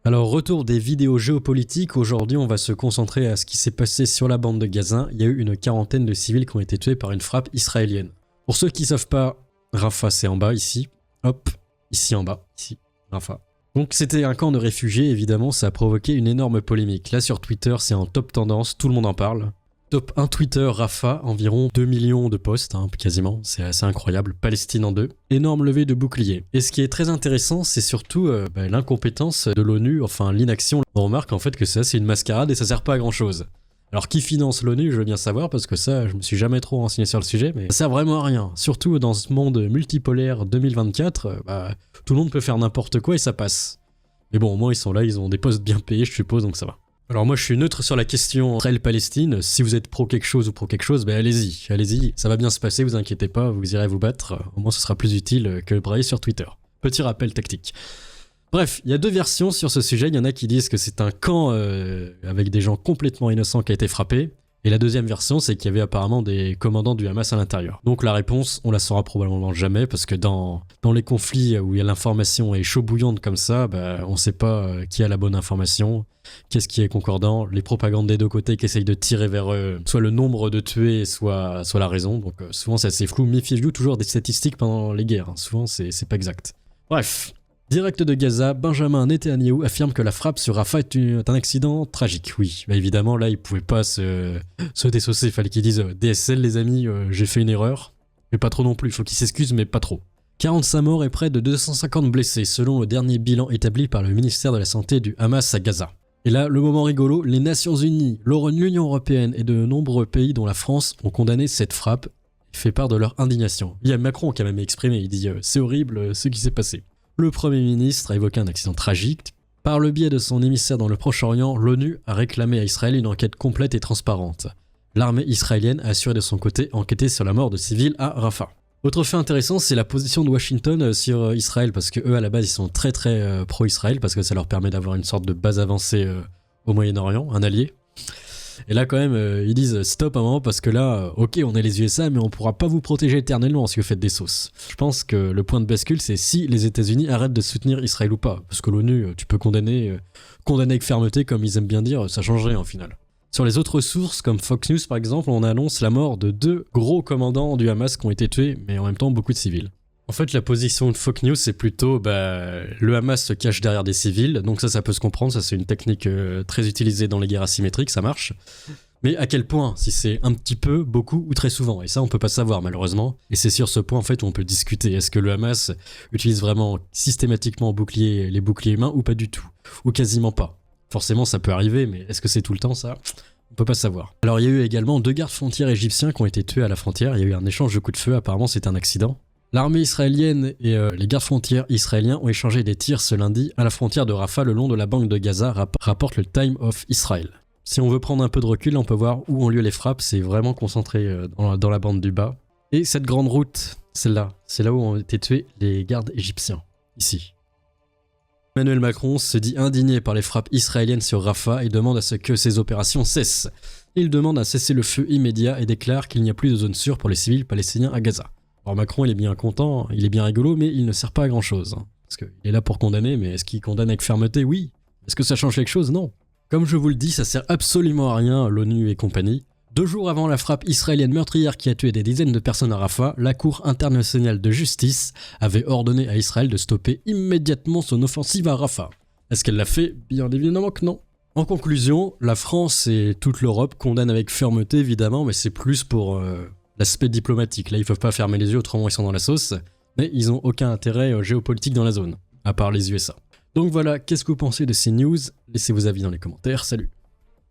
Alors, retour des vidéos géopolitiques, aujourd'hui on va se concentrer à ce qui s'est passé sur la bande de Gaza. Il y a eu une quarantaine de civils qui ont été tués par une frappe israélienne. Pour ceux qui ne savent pas, Rafah c'est en bas ici, hop, ici en bas, ici, Rafah. Donc c'était un camp de réfugiés, évidemment ça a provoqué une énorme polémique. Là sur Twitter c'est en top tendance, tout le monde en parle. Top 1 Twitter, Rafah, environ 2 millions de posts, quasiment, c'est assez incroyable, Palestine en deux. Énorme levée de boucliers. Et ce qui est très intéressant, c'est surtout l'incompétence de l'ONU, enfin l'inaction. On remarque en fait que ça c'est une mascarade et ça sert pas à grand chose. Alors qui finance l'ONU, je veux bien savoir, parce que ça, je me suis jamais trop renseigné sur le sujet, mais ça sert vraiment à rien. Surtout dans ce monde multipolaire 2024, tout le monde peut faire n'importe quoi et ça passe. Mais bon, au moins ils sont là, ils ont des postes bien payés, je suppose, donc ça va. Alors moi je suis neutre sur la question Israël-Palestine, si vous êtes pro quelque chose ou pro quelque chose, allez-y, ça va bien se passer, vous inquiétez pas, vous irez vous battre, au moins ce sera plus utile que de brailler sur Twitter. Petit rappel tactique. Bref, il y a deux versions sur ce sujet, il y en a qui disent que c'est un camp avec des gens complètement innocents qui a été frappé, et la deuxième version c'est qu'il y avait apparemment des commandants du Hamas à l'intérieur. Donc la réponse, on la saura probablement jamais, parce que dans les conflits où il y a l'information est chaud bouillante comme ça, on sait pas qui a la bonne information, qu'est-ce qui est concordant, les propagandes des deux côtés qui essayent de tirer vers soit le nombre de tués, soit la raison, donc souvent c'est assez flou, méfiez-vous toujours des statistiques pendant les guerres, souvent c'est pas exact. Bref. Direct de Gaza, Benjamin Netanyahou affirme que la frappe sur Rafah est un accident tragique. Oui, évidemment, là, il pouvait pas se désosser. Il fallait qu'il dise DSL, les amis, j'ai fait une erreur. Mais pas trop non plus, il faut qu'il s'excuse, mais pas trop. 45 morts et près de 250 blessés, selon le dernier bilan établi par le ministère de la Santé du Hamas à Gaza. Et là, le moment rigolo, les Nations Unies, l'Union Européenne et de nombreux pays, dont la France, ont condamné cette frappe et fait part de leur indignation. Il y a Macron qui a même exprimé, il dit c'est horrible ce qui s'est passé. Le Premier ministre a évoqué un accident tragique. Par le biais de son émissaire dans le Proche-Orient, l'ONU a réclamé à Israël une enquête complète et transparente. L'armée israélienne a assuré de son côté enquêter sur la mort de civils à Rafah. Autre fait intéressant, c'est la position de Washington sur Israël, parce que eux à la base ils sont très pro-Israël, parce que ça leur permet d'avoir une sorte de base avancée au Moyen-Orient, un allié. Et là quand même ils disent stop un moment parce que là ok on est les USA mais on pourra pas vous protéger éternellement si vous faites des sauces. Je pense que le point de bascule c'est si les États-Unis arrêtent de soutenir Israël ou pas, parce que l'ONU tu peux condamner avec fermeté comme ils aiment bien dire, ça change rien au final. Sur les autres sources comme Fox News par exemple, on annonce la mort de 2 gros commandants du Hamas qui ont été tués, mais en même temps beaucoup de civils. En fait, la position de Fox News, c'est plutôt le Hamas se cache derrière des civils, donc ça peut se comprendre, ça c'est une technique très utilisée dans les guerres asymétriques, ça marche. Mais à quel point, si c'est un petit peu, beaucoup ou très souvent, et ça on peut pas savoir malheureusement, et c'est sur ce point en fait où on peut discuter, est-ce que le Hamas utilise vraiment systématiquement les boucliers humains ou pas du tout, ou quasiment pas. Forcément ça peut arriver, mais est-ce que c'est tout le temps ça ? On peut pas savoir. Alors il y a eu également 2 gardes frontières égyptiens qui ont été tués à la frontière, il y a eu un échange de coups de feu, apparemment c'est un accident. L'armée israélienne et les gardes frontières israéliens ont échangé des tirs ce lundi à la frontière de Rafah le long de la banque de Gaza, rapporte le Time of Israel. Si on veut prendre un peu de recul, on peut voir où ont lieu les frappes, c'est vraiment concentré dans la bande du bas. Et cette grande route, celle-là, c'est là où ont été tués les gardes égyptiens, ici. Emmanuel Macron se dit indigné par les frappes israéliennes sur Rafah et demande à ce que ces opérations cessent. Il demande un cessez-le-feu immédiat et déclare qu'il n'y a plus de zone sûre pour les civils palestiniens à Gaza. Alors Macron il est bien content, il est bien rigolo, mais il ne sert pas à grand chose. Parce qu'il est là pour condamner, mais est-ce qu'il condamne avec fermeté ? Oui. Est-ce que ça change quelque chose ? Non. Comme je vous le dis, ça sert absolument à rien, l'ONU et compagnie. 2 jours avant la frappe israélienne meurtrière qui a tué des dizaines de personnes à Rafah, la Cour internationale de justice avait ordonné à Israël de stopper immédiatement son offensive à Rafah. Est-ce qu'elle l'a fait ? Bien évidemment que non. En conclusion, la France et toute l'Europe condamnent avec fermeté évidemment, mais c'est plus pour l'aspect diplomatique. Là, ils peuvent pas fermer les yeux, autrement ils sont dans la sauce. Mais ils ont aucun intérêt géopolitique dans la zone, à part les USA. Donc voilà, qu'est-ce que vous pensez de ces news ? Laissez vos avis dans les commentaires, salut.